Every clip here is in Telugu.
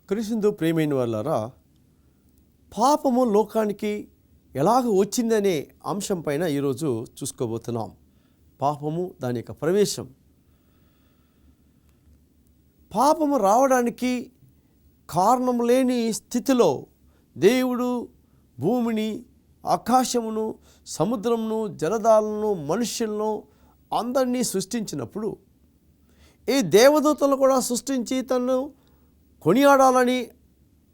క్రీస్తు ప్రియమైన వాళ్ళారా, పాపము లోకానికి ఎలాగ వచ్చిందనే అంశం పైన ఈరోజు చూసుకోబోతున్నాం. పాపము, దాని యొక్క ప్రవేశం. పాపము రావడానికి కారణం లేని స్థితిలో దేవుడు భూమిని, ఆకాశమును, సముద్రమును, జలధాలను, మనుష్యులను అందరినీ సృష్టించినప్పుడు ఈ దేవదూతలు కూడా సృష్టించి తను కొనియాడాలని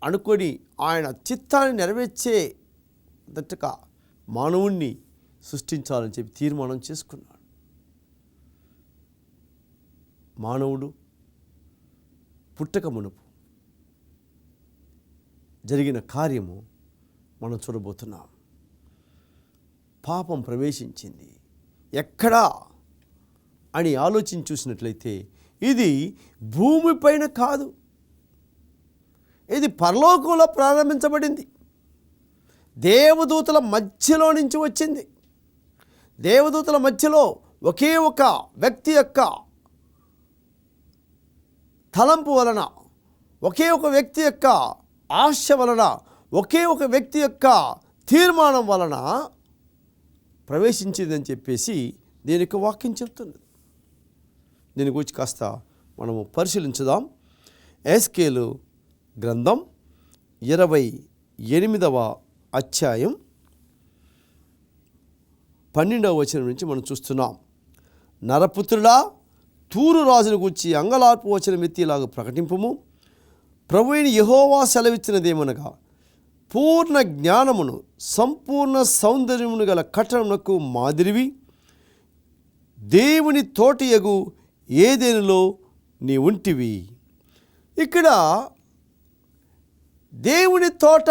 అనుకొని ఆయన చిత్తాన్ని నెరవేర్చేటట్టుగా మానవుణ్ణి సృష్టించాలని చెప్పి తీర్మానం చేసుకున్నాడు. మానవుడు పుట్టక మునుపు జరిగిన కార్యము మనం చూడబోతున్నాం. పాపం ప్రవేశించింది ఎక్కడా అని ఆలోచించి చూసినట్లయితే ఇది భూమిపైన కాదు, ఇది పరలోకంలో ప్రారంభించబడింది. దేవదూతల మధ్యలో నుంచి వచ్చింది. దేవదూతల మధ్యలో ఒకే ఒక వ్యక్తి యొక్క తలంపు వలన, ఒకే ఒక వ్యక్తి యొక్క ఆశ వలన, ఒకే ఒక వ్యక్తి యొక్క తీర్మానం వలన ప్రవేశించిందని చెప్పేసి దీనికి వాక్యం చెప్తున్నది. దీని గురించి కాస్త మనము పరిశీలించుదాం. ఎస్కేలు గ్రంథం 28వ అధ్యాయం 12వ వచనం నుంచి మనం చూస్తున్నాం. నరపుత్రుడా, తూరు రాజును గూర్చి అంగలార్పు వచనం ఎత్తిలాగా ప్రకటింపుము. ప్రభువైన యెహోవా సెలవిచ్చినదేమనగా, పూర్ణ జ్ఞానమును సంపూర్ణ సౌందర్యమును గల కట్టడమునకు మాదిరివి దేవుని తోటయగు ఏదెనులో నీ ఉంటివి. ఇక్కడ దేవుని తోట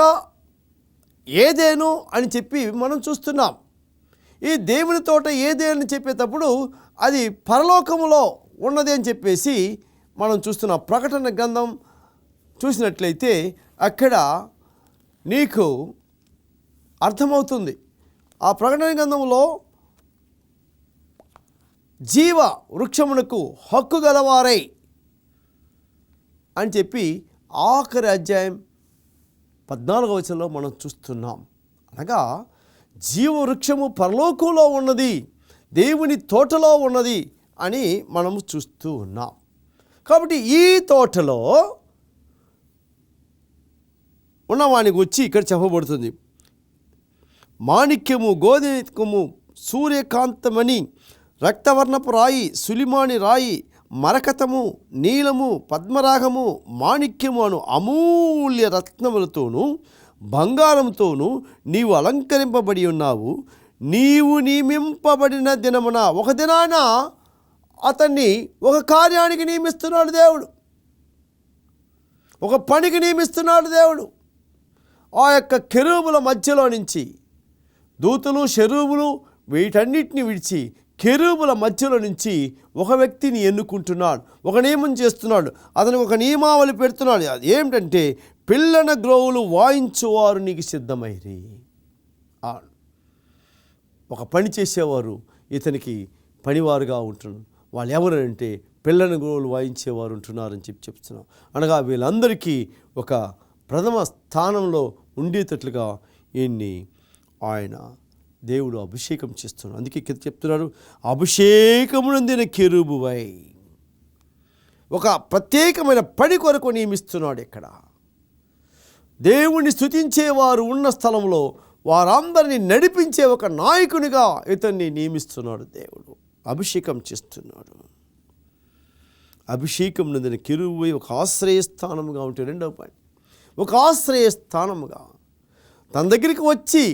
ఏదేను అని చెప్పి మనం చూస్తున్నాం. ఈ దేవుని తోట ఏదేని చెప్పేటప్పుడు అది పరలోకములో ఉన్నది అని చెప్పేసి మనం చూస్తున్నాం. ప్రకటన గ్రంథం చూసినట్లయితే అక్కడ నీకు అర్థమవుతుంది. ఆ ప్రకటన గ్రంథంలో జీవ వృక్షమునకు హక్కు గలవారై అని చెప్పి ఆఖరి అధ్యాయం 14వ వచనంలో మనం చూస్తున్నాం. అనగా జీవవృక్షము పరలోకంలో ఉన్నది, దేవుని తోటలో ఉన్నది అని మనము చూస్తూ ఉన్నాం. కాబట్టి ఈ తోటలో ఉన్నవాని గురించి ఇక్కడ చెప్పబడుతుంది. మాణిక్యము, గోధుమము, సూర్యకాంతమణి, రక్తవర్ణపు రాయి, సులిమాని రాయి, మరకతము, నీలము, పద్మరాగము, మాణిక్యము అను అమూల్య రత్నములతోనూ బంగారంతోనూ నీవు అలంకరింపబడి ఉన్నావు. నీవు నియమింపబడిన దినమున, ఒక దినాన అతన్ని ఒక కార్యానికి నియమిస్తున్నాడు దేవుడు, ఒక పనికి నియమిస్తున్నాడు దేవుడు. ఆ యొక్క కెరూబుల మధ్యలో నుంచి దూతలు, షెరూబులు వీటన్నిటిని విడిచి కెరూబుల మధ్యలో నుంచి ఒక వ్యక్తిని ఎన్నుకుంటున్నాడు, ఒక నియమం చేస్తున్నాడు. అతనికి ఒక నియమావళి పెడుతున్నాడు. అది ఏమిటంటే, పిల్లన గ్రోవులు వాయించువారు నీకు సిద్ధమైరి. ఒక పని చేసేవారు ఇతనికి పనివారుగా ఉంటున్నారు. వాళ్ళు ఎవరంటే పిల్లన గ్రోవులు వాయించేవారు ఉంటున్నారని చెప్తున్నాం. అనగా వీళ్ళందరికీ ఒక ప్రథమ స్థానంలో ఉండేటట్లుగా ఈయన్ని ఆయన దేవుడు అభిషేకం చేస్తున్నాడు. అందుకే చెప్తున్నాడు, అభిషేకమునందిన కెరూబువై. ఒక ప్రత్యేకమైన పని కొరకు నియమిస్తున్నాడు. ఇక్కడ దేవుణ్ణి స్తుతించేవారు ఉన్న స్థలంలో వారందరినీ నడిపించే ఒక నాయకునిగా ఇతన్ని నియమిస్తున్నాడు. దేవుడు అభిషేకం చేస్తున్నాడు. అభిషేకం నందిన కెరూబువై ఒక ఆశ్రయస్థానముగా ఉంటే, రెండవ పని ఒక ఆశ్రయస్థానముగా తన దగ్గరికి వచ్చి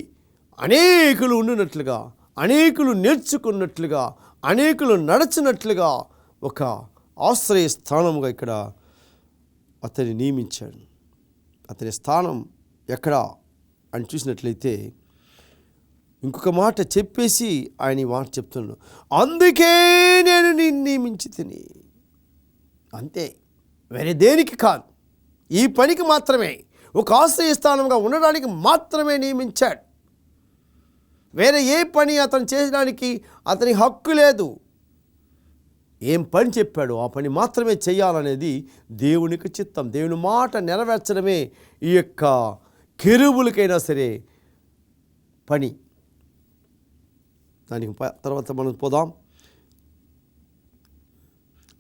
అనేకులు ఉండినట్లుగా, అనేకులు నేర్చుకున్నట్లుగా, అనేకులు నడచినట్లుగా ఒక ఆశ్రయ స్థానముగా ఇక్కడ అతన్ని నియమించాడు. అతని స్థానం ఎక్కడ అని చూసినట్లయితే ఇంకొక మాట చెప్పేసి ఆయన ఈ మాట చెప్తున్నాడు, అందుకే నేను నిన్ను నియమించి తిని. అంతే, వేరే దేనికి కాదు, ఈ పనికి మాత్రమే, ఒక ఆశ్రయ స్థానంగా ఉండడానికి మాత్రమే నియమించాడు. వేరే ఏ పని అతను చేయడానికి అతని హక్కు లేదు. ఏం పని చెప్పాడో ఆ పని మాత్రమే చేయాలనేది దేవునికి చిత్తం. దేవుని మాట నెరవేర్చడమే ఈ యొక్క కెరూబులకైనా సరే పని. దానికి తర్వాత మనం పోదాం.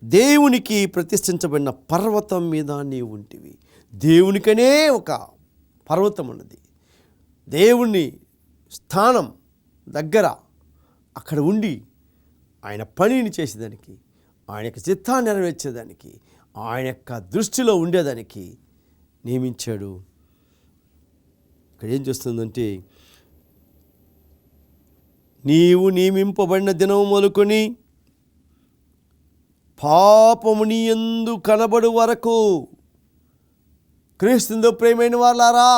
దేవునికి ప్రతిష్ఠించబడిన పర్వతం మీద నీవు ఉంటివి. దేవునికనే ఒక పర్వతం ఉన్నది. దేవుని స్థానం దగ్గర అక్కడ ఉండి ఆయన పనిని చేసేదానికి, ఆయన యొక్క చిత్తాన్ని నెరవేర్చేదానికి, ఆయన యొక్క దృష్టిలో ఉండేదానికి నియమించాడు. ఇక్కడ ఏం చేస్తుందంటే, నీవు నియమింపబడిన దినం మొదలుకొని పాపము నీ యందు కనబడు వరకు. క్రీస్తుతో ప్రియమైన వాళ్ళారా,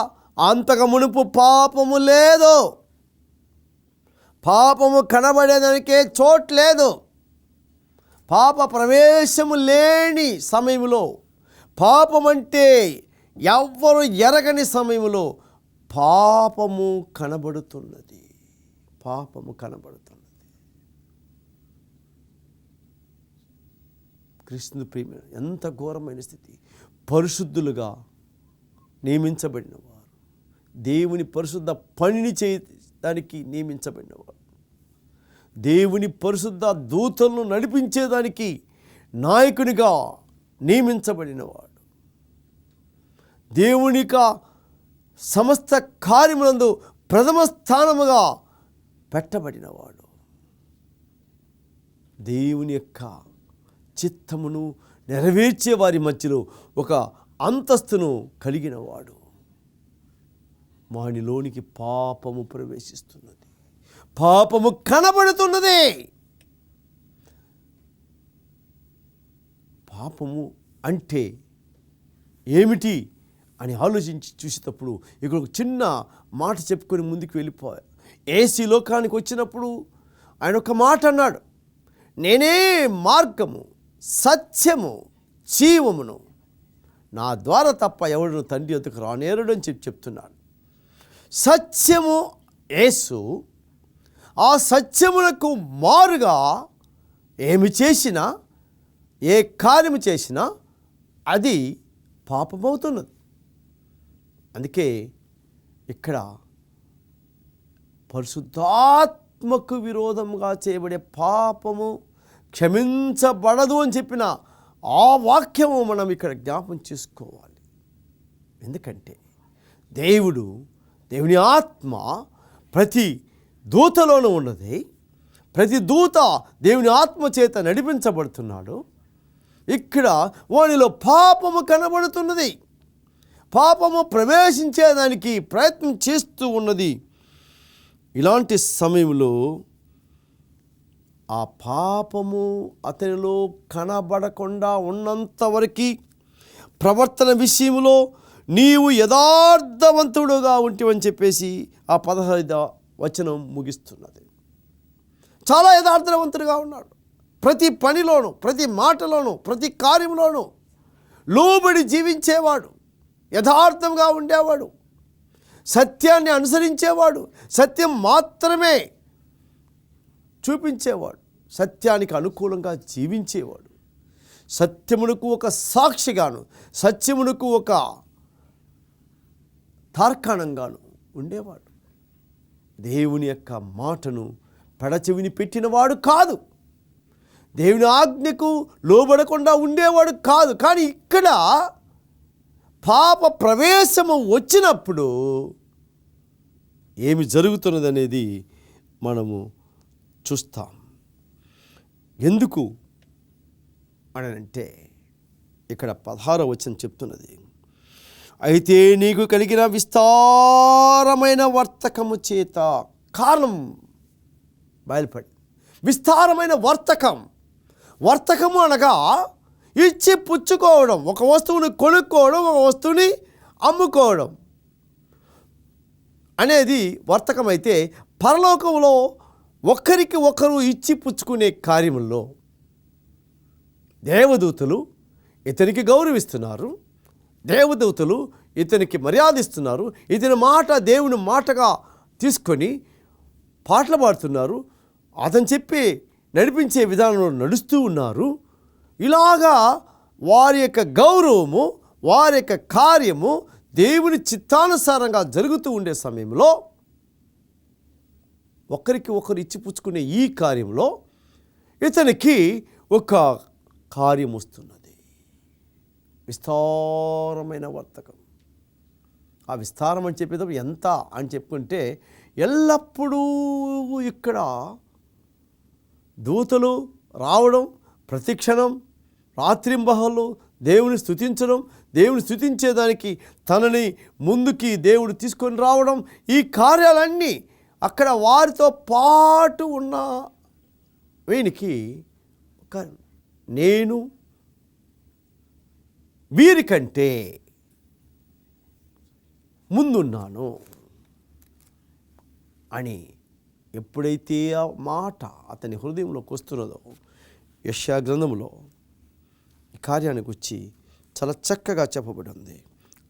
అంతకు మునుపు పాపము లేదు. పాపము కనబడేదానికే చోటు లేదు. పాప ప్రవేశము లేని సమయంలో, పాపం అంటే ఎవ్వరు ఎరగని సమయంలో పాపము కనబడుతున్నది. పాపము కనబడుతున్నది. క్రీస్తు ప్రియమైన ఎంత ఘోరమైన స్థితి. పరిశుద్ధులుగా నియమించబడిన వారు, దేవుని పరిశుద్ధ పనిని చేయడానికి నియమించబడినవారు, దేవుని పరిశుద్ధ దూతలను నడిపించేదానికి నాయకునిగా నియమించబడినవాడు, దేవునిక సమస్త కార్యములందు ప్రథమ స్థానముగా పెట్టబడినవాడు, దేవుని యొక్క చిత్తమును నెరవేర్చే వారి మధ్యలో ఒక అంతస్తును కలిగినవాడు. వానిలోనికి పాపము ప్రవేశిస్తున్నది, పాపము కనబడుతున్నది. పాపము అంటే ఏమిటి అని ఆలోచించి చూసేటప్పుడు ఇక్కడ ఒక చిన్న మాట చెప్పుకొని ముందుకు వెళ్ళిపోయా. ఏసీ లోకానికి వచ్చినప్పుడు ఆయన ఒక మాట అన్నాడు, నేనే మార్గము, సత్యము, జీవమును, నా ద్వారా తప్ప ఎవడు తండ్రి యొద్దకు రానేరుడు అని చెప్తున్నాడు. సత్యము యేసు. ఆ సత్యమునకు మారుగా ఏమి చేసినా, ఏ కార్యము చేసినా అది పాపమవుతున్నది. అందుకే ఇక్కడ పరిశుద్ధాత్మకు విరోధముగా చేయబడే పాపము క్షమించబడదు అని చెప్పిన ఆ వాక్యము మనం ఇక్కడ జ్ఞాపం చేసుకోవాలి. ఎందుకంటే దేవుని ఆత్మ ప్రతి దూతలోనూ ఉన్నది. ప్రతి దూత దేవుని ఆత్మ చేత నడిపించబడుతున్నాడు. ఇక్కడ వానిలో పాపము కనబడుతున్నది. పాపము ప్రవేశించేదానికి ప్రయత్నం చేస్తూ ఉన్నది. ఇలాంటి సమయంలో ఆ పాపము అతనిలో కనబడకుండా ఉన్నంతవరకు ప్రవర్తన విషయంలో నీవు యథార్థవంతుడుగా ఉంటివని చెప్పేసి ఆ 15వ వచనం ముగిస్తున్నది. చాలా యథార్థవంతుడుగా ఉన్నాడు. ప్రతి పనిలోనూ, ప్రతి మాటలోనూ, ప్రతి కార్యంలోనూ లోబడి జీవించేవాడు, యథార్థంగా ఉండేవాడు, సత్యాన్ని అనుసరించేవాడు, సత్యం మాత్రమే చూపించేవాడు, సత్యానికి అనుకూలంగా జీవించేవాడు, సత్యమునకు ఒక సాక్షిగాను, సత్యమునకు ఒక తార్కాణంగాను ఉండేవాడు. దేవుని యొక్క మాటను పెడచెవిని పెట్టినవాడు కాదు, దేవుని ఆజ్ఞకు లోబడకుండా ఉండేవాడు కాదు. కానీ ఇక్కడ పాప ప్రవేశము వచ్చినప్పుడు ఏమి జరుగుతున్నది అనేది మనము చూస్తాం. ఎందుకు అనంటే ఇక్కడ 16వ వచనం చెప్తున్నది, అయితే నీకు కలిగిన విస్తారమైన వర్తకము చేత. కారణం బయలుపడి విస్తారమైన వర్తకము అనగా ఇచ్చి పుచ్చుకోవడం, ఒక వస్తువుని కొనుక్కోవడం, ఒక వస్తువుని అమ్ముకోవడం అనేది వర్తకం. అయితే పరలోకంలో ఒకరికి ఒకరు ఇచ్చి పుచ్చుకునే కార్యముల్లో దేవదూతలు ఇతనికి గౌరవిస్తున్నారు, దేవదూతలు ఇతనికి మర్యాదిస్తున్నారు, ఇతని మాట దేవుని మాటగా తీసుకొని పాటలు పాడుతున్నారు. అతను చెప్పే నడిపించే విధానంలో నడుస్తూ ఉన్నారు. ఇలాగా వారి యొక్క గౌరవము, వారి యొక్క కార్యము దేవుని చిత్తానుసారంగా జరుగుతూ ఉండే సమయంలో ఒకరికి ఒకరు ఇచ్చిపుచ్చుకునే ఈ కార్యంలో ఇతనికి ఒక కార్యం వస్తున్నది, విస్తారమైన వర్తకం. ఆ విస్తారం అని చెప్పేటప్పుడు ఎంత అని చెప్పుకుంటే, ఎల్లప్పుడూ ఇక్కడ దూతలు రావడం, ప్రతిక్షణం రాత్రింబహళ్ళు దేవుని స్తుతించడం, దేవుని స్తుతించేదానికి తనని ముందుకి దేవుడు తీసుకొని రావడం, ఈ కార్యాలన్నీ అక్కడ వారితో పాటు ఉన్న వీనికి నేను వీరికంటే ముందున్నాను అని ఎప్పుడైతే ఆ మాట అతని హృదయంలోకి వస్తున్నదో, యెషయా గ్రంథంలో ఈ కార్యానికి వచ్చి చాలా చక్కగా చెప్పబడి ఉంది.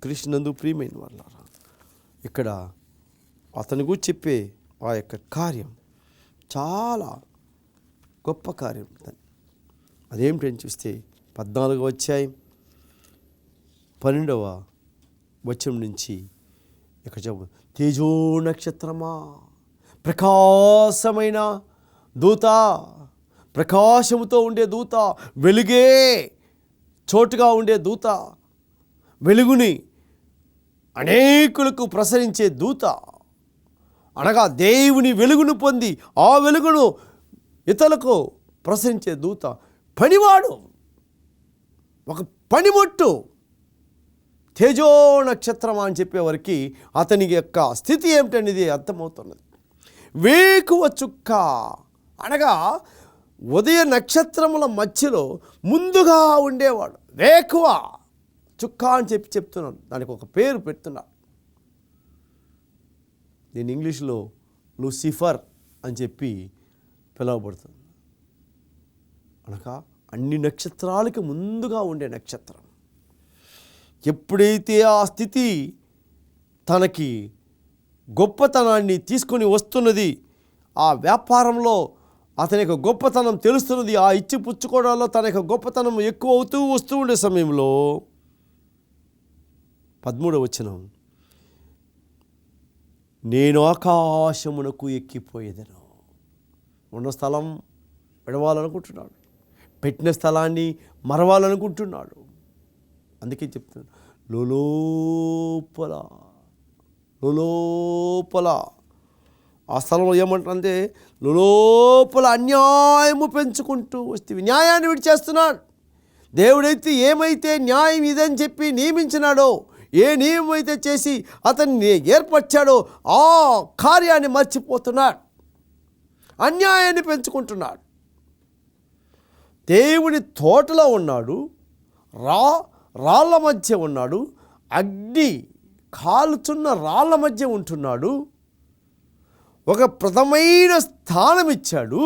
కృష్ణందు ప్రియమైన వాళ్ళారా, ఇక్కడ అతని గురించి చెప్పే ఆ యొక్క కార్యం చాలా గొప్ప కార్యం. అదేమిటని చూస్తే 14వ అధ్యాయం 12వ వచనం నుంచి ఇక్కడ చెప్పు, తేజో నక్షత్రమా, ప్రకాశమైన దూత, ప్రకాశముతో ఉండే దూత, వెలుగే చోటుగా ఉండే దూత, వెలుగుని అనేకులకు ప్రసరించే దూత, అనగా దేవుని వెలుగును పొంది ఆ వెలుగును ఇతరులకు ప్రసరించే దూత, పనివాడు, ఒక పనిముట్టు, తేజో నక్షత్రమా అని చెప్పేవారికి అతని యొక్క స్థితి ఏమిటనేది అర్థమవుతున్నది. వేకువ చుక్క అనగా ఉదయ నక్షత్రముల మధ్యలో ముందుగా ఉండేవాడు. వేకువ చుక్క అని చెప్తున్నాడు. దానికి ఒక పేరు పెడుతున్నాడు. దీని ఇంగ్లీష్లో లూసిఫర్ అని చెప్పి పిలువబడుతుంది. అనగా అన్ని నక్షత్రాలకు ముందుగా ఉండే నక్షత్రం. ఎప్పుడైతే ఆ స్థితి తనకి గొప్పతనాన్ని తీసుకొని వస్తున్నది, ఆ వ్యాపారంలో అతని యొక్క గొప్పతనం తెలుస్తున్నది, ఆ ఇచ్చి పుచ్చుకోవడంలో తన యొక్క గొప్పతనం ఎక్కువ అవుతూ వస్తూ ఉండే సమయంలో 13వ వచనం, నేను ఆకాశమునకు ఎక్కిపోయేదను. ఉన్న స్థలం విడవాలనుకుంటున్నాడు, పెట్టిన స్థలాన్ని మరవాలనుకుంటున్నాడు. అందుకే చెప్తున్నాడు, లోపల ఆ స్థలంలో ఏమంటే లోపల అన్యాయము పెంచుకుంటూ వస్తే న్యాయాన్ని విడిచేస్తున్నాడు. దేవుడైతే ఏమైతే న్యాయం ఇదని చెప్పి నియమించినాడో, ఏ నియమం అయితే చేసి అతన్ని ఏర్పరిచాడో ఆ కార్యాన్ని మర్చిపోతున్నాడు, అన్యాయాన్ని పెంచుకుంటున్నాడు. దేవుని తోటలో ఉన్నాడు, రాళ్ళ మధ్య ఉన్నాడు, అగ్ని కాలుచున్న రాళ్ళ మధ్య ఉంటున్నాడు, ఒక ప్రథమైన స్థానం ఇచ్చాడు.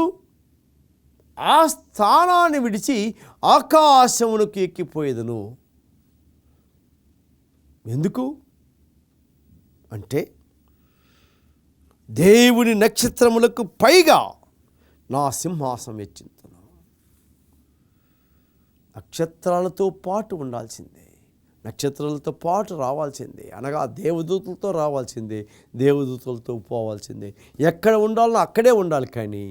ఆ స్థానాన్ని విడిచి ఆకాశమునకు ఎక్కిపోయేదను. ఎందుకు అంటే, దేవుని నక్షత్రములకు పైగా నా సింహాసనం హెచ్చించును. నక్షత్రాలతో పాటు ఉండాల్సిందే, నక్షత్రాలతో పాటు రావాల్సిందే, అనగా దేవదూతలతో రావాల్సిందే, దేవదూతలతో పోవాల్సిందే. ఎక్కడ ఉండాలనో అక్కడే ఉండాలి. కానీ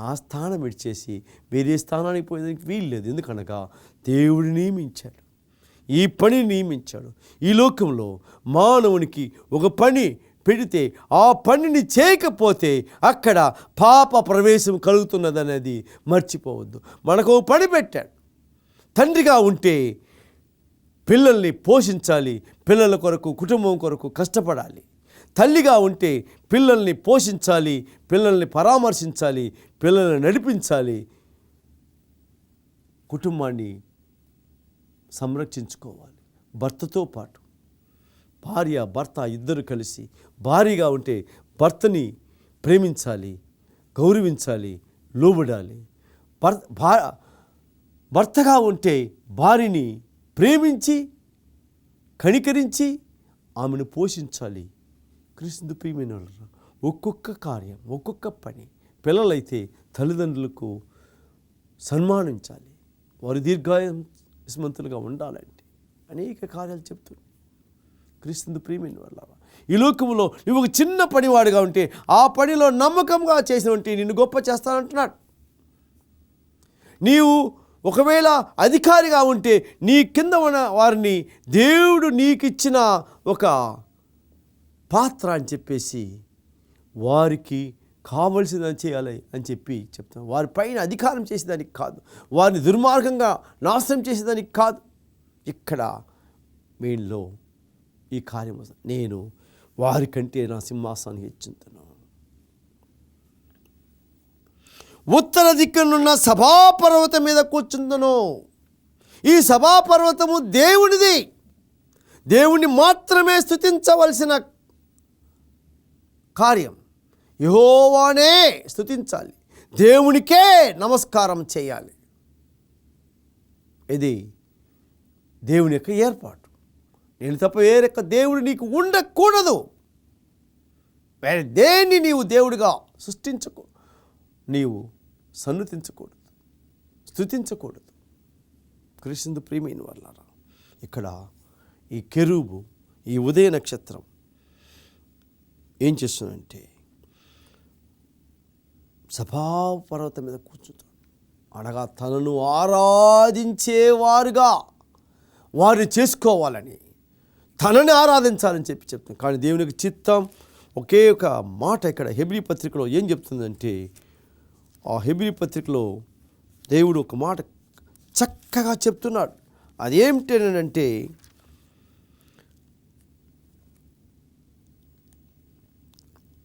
ఆ స్థానం విడిచేసి వేరే స్థానానికి పోయేదానికి వీలు లేదు. ఎందుకనగా దేవుడు నియమించాడు, ఈ పని నియమించాడు. ఈ లోకంలో మానవునికి ఒక పని పెడితే ఆ పనిని చేయకపోతే అక్కడ పాప ప్రవేశం కలుగుతున్నదనేది మర్చిపోవద్దు. మనకు పని పెట్టాడు. తండ్రిగా ఉంటే పిల్లల్ని పోషించాలి, పిల్లల కొరకు కుటుంబం కొరకు కష్టపడాలి. తల్లిగా ఉంటే పిల్లల్ని పోషించాలి, పిల్లల్ని పరామర్శించాలి, పిల్లల్ని నడిపించాలి, కుటుంబాన్ని సంరక్షించుకోవాలి. భర్తతో పాటు భార్య భర్త ఇద్దరు కలిసి, భార్యగా ఉంటే భర్తని ప్రేమించాలి, గౌరవించాలి, లోబడాలి. భర్తగా ఉంటే భార్యని ప్రేమించి కనికరించి ఆమెను పోషించాలి. క్రీస్తు ప్రియమైన ఒక్కొక్క కార్యం, ఒక్కొక్క పని. పిల్లలైతే తల్లిదండ్రులకు సన్మానించాలి, వారు దీర్ఘాయుష్మంతులుగా ఉండాలంటే అనేక కార్యాలు చెప్తుంది. క్రీస్తు ప్రియమైన వాళ్ళ ఈ లోకములో నువ్వు ఒక చిన్న పనివాడిగా ఉంటే ఆ పనిలో నమ్మకంగా చేసినట్టు నిన్ను గొప్ప చేస్తానంటున్నాడు. నీవు ఒకవేళ అధికారిగా ఉంటే నీ కింద ఉన్న వారిని దేవుడు నీకిచ్చిన ఒక పాత్ర అని చెప్పేసి వారికి కావలసిందని చేయాలి అని చెప్పి చెప్తాను. వారి పైన అధికారం చేసేదానికి కాదు, వారిని దుర్మార్గంగా నాశనం చేసేదానికి కాదు. ఇక్కడ మీలో ఈ కార్యం నేను వారికంటే నా సింహాసనాన్ని హెచ్చుతాను. ఉత్తర దిక్కునున్న సభాపర్వతం మీద కూర్చుందును. ఈ సభాపర్వతము దేవునిది. దేవుణ్ణి మాత్రమే స్తుతించవలసిన కార్యం. యెహోవానే స్తుతించాలి, దేవునికే నమస్కారం చేయాలి. ఇది దేవుని యొక్క ఏర్పాటు. నేను తప్ప వేరొక దేవుడు నీకు ఉండకూడదు. వేరే దేన్ని నీవు దేవుడిగా సృష్టించకూడదు, నీవు సన్నుతించకూడదు, స్తుతించకూడదు. క్రీస్తు ప్రియమైన వాళ్ళారా, ఇక్కడ ఈ కెరూబు, ఈ ఉదయ నక్షత్రం ఏం చేస్తుందంటే సభాపర్వతం మీద కూర్చుంటాడు. అనగా తనను ఆరాధించేవారుగా వారిని చేసుకోవాలని, తనని ఆరాధించాలని చెప్తాను. కానీ దేవునికి చిత్తం ఒకే ఒక మాట ఇక్కడ హెబ్రీ పత్రికలో ఏం చెప్తుందంటే, ఆ హెబ్రీ పత్రికలో దేవుడు ఒక మాట చక్కగా చెప్తున్నాడు. అదేమిటంటే,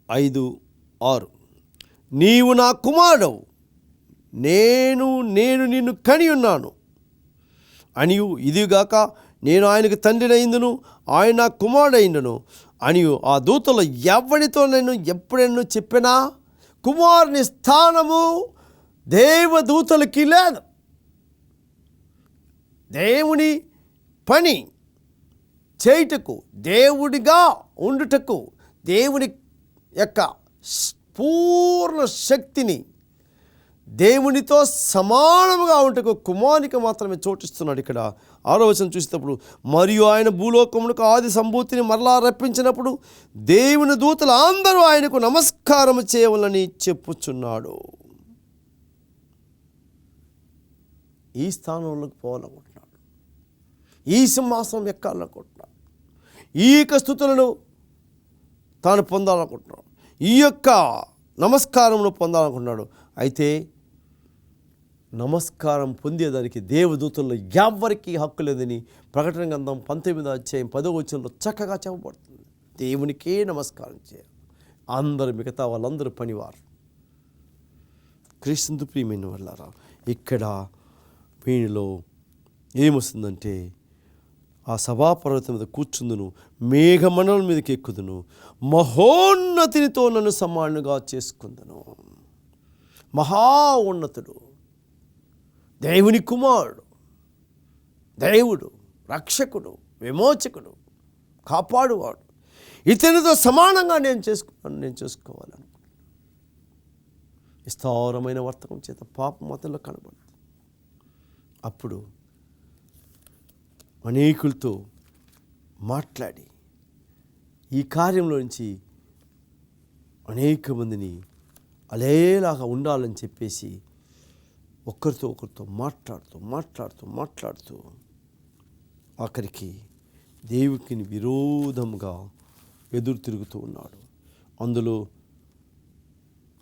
ఐదు ఆరు, నీవు నా కుమారుడవు, నేను నిన్ను కని ఉన్నాను అనియు, ఇదిగాక నేను ఆయనకు తండ్రినైందును, ఆయన నా కుమారుడైందును అనియు ఆ దూతలు ఎవరితో నేను ఎప్పుడెన్నో చెప్పినా కుమారుని స్థానము దేవదూతలకి లేదు. దేవుని పని చేయుటకు, దేవుడిగా ఉండుటకు, దేవుని యొక్క పూర్ణ శక్తిని దేవునితో సమానముగా ఉంటకు కుమారునికి మాత్రమే చోటిస్తున్నాడు. ఇక్కడ 6వ వచనం చూసేటప్పుడు, మరియు ఆయన భూలోకమునకు ఆది సంభూతిని మరలా రప్పించినప్పుడు దేవుని దూతలు అందరూ ఆయనకు నమస్కారం చేయవలని చెప్పుచున్నాడు. ఈ స్థానంలోకి పోవాలనుకుంటున్నాడు, ఈ సింహాసనం ఎక్కాలనుకుంటున్నాడు, ఈ యొక్క స్తుతులను తాను పొందాలనుకుంటున్నాడు, ఈ యొక్క నమస్కారమును పొందాలనుకుంటున్నాడు. అయితే నమస్కారం పొందేదానికి దేవదూతల్లో ఎవరికి హక్కు లేదని ప్రకటన గ్రంథం 19వ అధ్యాయం 10వ వచనంలో చక్కగా చెప్పబడుతుంది. దేవునికే నమస్కారం చేయాలి, మిగతా వాళ్ళందరూ పనివారు. క్రీస్తు ప్రియమైన వాళ్ళారా, ఇక్కడ వీనిలో ఏమొస్తుందంటే, ఆ సభాపర్వతం మీద కూర్చుందును, మేఘమండలం మీదకి ఎక్కుదును, మహోన్నతినితో నన్ను సమానుగా చేసుకుందును. మహా ఉన్నతుడు, దేవుని కుమారుడు, దేవుడు, రక్షకుడు, విమోచకుడు, కాపాడువాడు, ఇతనితో సమానంగా నేను చేసుకోవాలను. విస్తారమైన వర్తకం చేత పాపం అతనిలో కనబడుతుంది. అప్పుడు అనేకులతో మాట్లాడి ఈ కార్యంలో నుంచి అనేక మందిని అలేలాగా ఉండాలని చెప్పేసి ఒకరితో మాట్లాడుతూ ఆఖరికి దేవునికి విరోధంగా ఎదురు తిరుగుతూ ఉన్నాడు. అందులో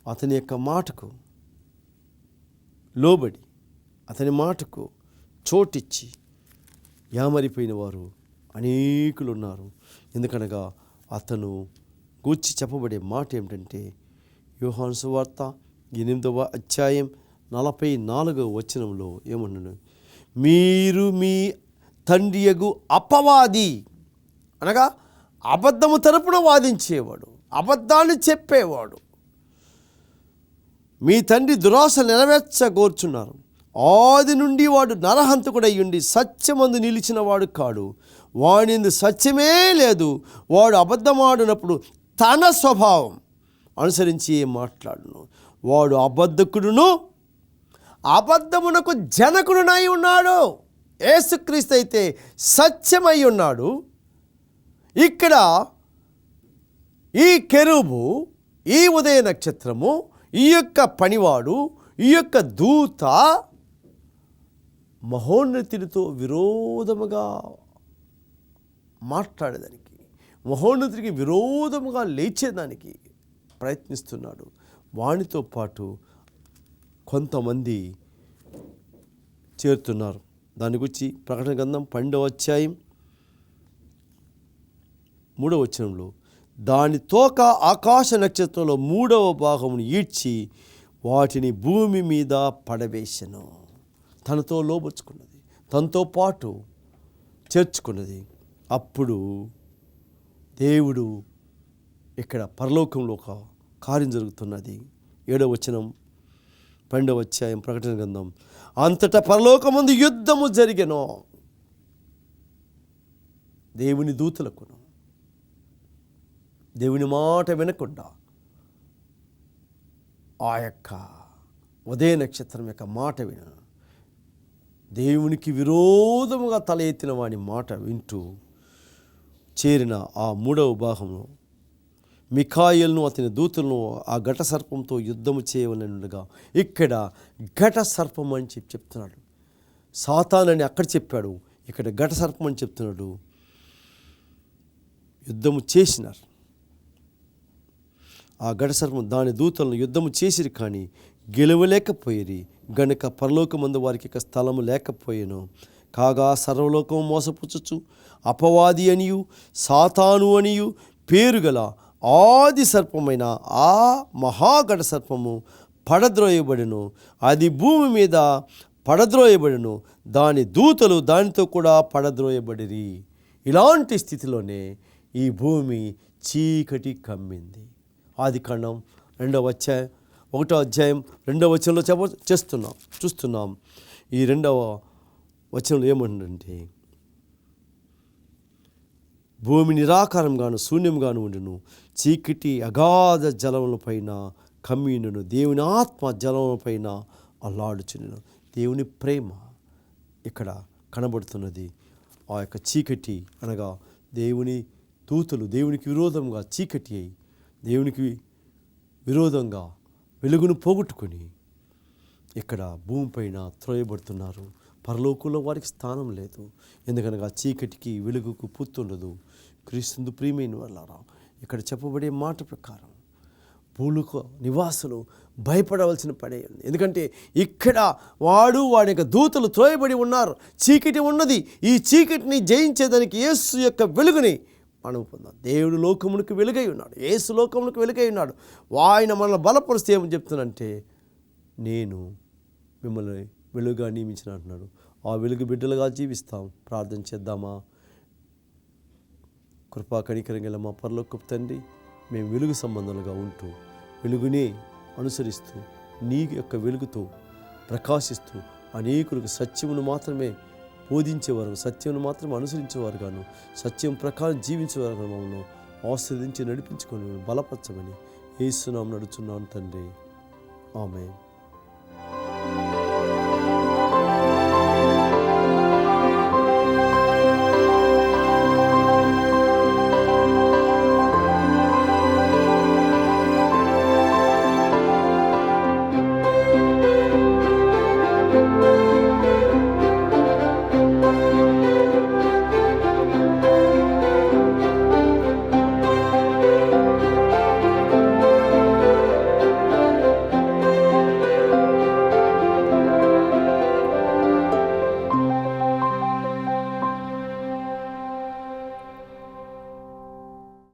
అతని యొక్క మాటకు లోబడి, అతని మాటకు చోటిచ్చి యామరిపోయిన వారు అనేకులు ఉన్నారు. ఎందుకనగా అతను గూర్చి చెప్పబడే మాట ఏమిటంటే, యోహాను సువార్త 8వ అధ్యాయం 44వ వచనంలో ఏమన్నాడు, మీరు మీ తండ్రియగు అపవాది, అనగా అబద్ధము తరపున వాదించేవాడు, అబద్ధాన్ని చెప్పేవాడు, మీ తండ్రి దురాశ నెరవేర్చగోర్చున్నారు. ఆది నుండి వాడు నరహంతకుడై ఉండి సత్యమందు నిలిచిన వాడు కాడు, వానిందు సత్యమే లేదు. వాడు అబద్ధమాడినప్పుడు తన స్వభావం అనుసరించి మాట్లాడును. వాడు అబద్ధకుడును అబద్ధమునకు జనకుడునై ఉన్నాడు. యేసుక్రీస్తు అయితే సత్యమై ఉన్నాడు. ఇక్కడ ఈ కెరూబు, ఈ ఉదయ నక్షత్రము, ఈ యొక్క పనివాడు, ఈ యొక్క దూత మహోన్నతుడితో విరోధముగా మాట్లాడేదానికి, మహోన్నతుడికి విరోధముగా లేచేదానికి ప్రయత్నిస్తున్నాడు. వానితో పాటు కొంతమంది చేరుతున్నారు. దాని గురించి ప్రకటన గ్రంథం 12వ అధ్యాయం 3వ వచనంలో, దాని తోక ఆకాశ నక్షత్రంలో 3వ భాగమును ఈడ్చి వాటిని భూమి మీద పడవేసెను. తనతో లోబర్చుకున్నది, తనతో పాటు చేర్చుకున్నది. అప్పుడు దేవుడు ఇక్కడ పరలోకంలో ఒక కార్యం జరుగుతున్నది. 7వ వచనం 12వ అధ్యాయం ప్రకటన గ్రంథం, అంతటా పరలోకమందు యుద్ధము జరిగెను. దేవుని దూతలకును దేవుని మాట వినకుండా ఆ యొక్క ఉదయ నక్షత్రం యొక్క మాట విన దేవునికి విరోధముగా తల ఎత్తిన వాని మాట వింటూ చేరిన ఆ 3వ భాగంలో మిఖాయేలును అతని దూతలను ఆ ఘట సర్పంతో యుద్ధము చేయవలనగా, ఇక్కడ ఘట సర్పం అని చెప్తున్నాడు. సాతానని అక్కడ చెప్పాడు, ఇక్కడ ఘట సర్పం అని చెప్తున్నాడు. యుద్ధము చేసినారు. ఆ ఘట సర్పం దాని దూతలను యుద్ధము చేసిరి, కానీ గెలవలేకపోయిరి గనుక పరలోకమందు వారికి ఇక స్థలము లేకపోయేను. కాగా సర్వలోకము మోసపుచ్చుచు అపవాది అనియు సాతాను అనియు పేరు గల ఆది సర్పమైన ఆ మహాఘట సర్పము పడద్రోయబడెను. అది భూమి మీద పడద్రోయబడెను, దాని దూతలు దానితో కూడా పడద్రోయబడిరి. ఇలాంటి స్థితిలోనే ఈ భూమి చీకటి కమ్మింది. ఆదికాండం 2వ అధ్యాయం 1వ అధ్యాయం 2వ వచనంలో చూస్తున్నాం. ఈ 2వ వచనంలో ఏమంటుందంటే, భూమి నిరాకారంగాను శూన్యంగాను ఉండును, చీకటి అగాధ జలముల పైన కమ్మియును, దేవుని ఆత్మ జలముల పైన అల్లాడుచును. దేవుని ప్రేమ ఇక్కడ కనబడుతున్నది. ఆ యొక్క చీకటి అనగా దేవుని దూతలు దేవునికి విరోధంగా చీకటి అయి దేవునికి విరోధంగా వెలుగును పోగొట్టుకొని ఇక్కడ భూమిపైన త్రోయబడుతున్నారు. పరలోకంలో వారికి స్థానం లేదు. ఎందుకనగా చీకటికి వెలుగుకు పుత్తుండదు. క్రీస్తు ప్రియమైన వాళ్ళారా, ఇక్కడ చెప్పబడే మాట ప్రకారం భూలోక నివాసులు భయపడవలసిన పడే ఉంది. ఎందుకంటే ఇక్కడ వాడి యొక్క దూతలు త్రోయబడి ఉన్నారు. చీకటి ఉన్నది. ఈ చీకటిని జయించేదానికి యేసు యొక్క వెలుగుని మనం పొందాం. దేవుడు లోకమునికి వెలుగై ఉన్నాడు. యేసు లోకమునికి వెలుగై ఉన్నాడు. ఆయన మనల్ని బలపరిస్తే ఏమని చెప్తున్నానంటే, నేను మిమ్మల్ని వెలుగుగా నియమించిన అంటున్నాడు. ఆ వెలుగు బిడ్డలుగా జీవిస్తాం. ప్రార్థన చేద్దామా? కృపా కనికరం గల మా పరలోకపు తండ్రి, మేము వెలుగు సంబంధాలుగా ఉంటూ వెలుగునే అనుసరిస్తూ నీ యొక్క వెలుగుతో ప్రకాశిస్తూ అనేకులకు సత్యమును మాత్రమే బోధించేవారు, సత్యమును మాత్రమే అనుసరించేవారు గాను, సత్యం ప్రకారం జీవించేవారు గాను మమ్మల్ని ఆస్వాదించి నడిపించుకొని బలపరచమని యేసు నామమున అడుగుచున్నాను తండ్రి. ఆమేన్.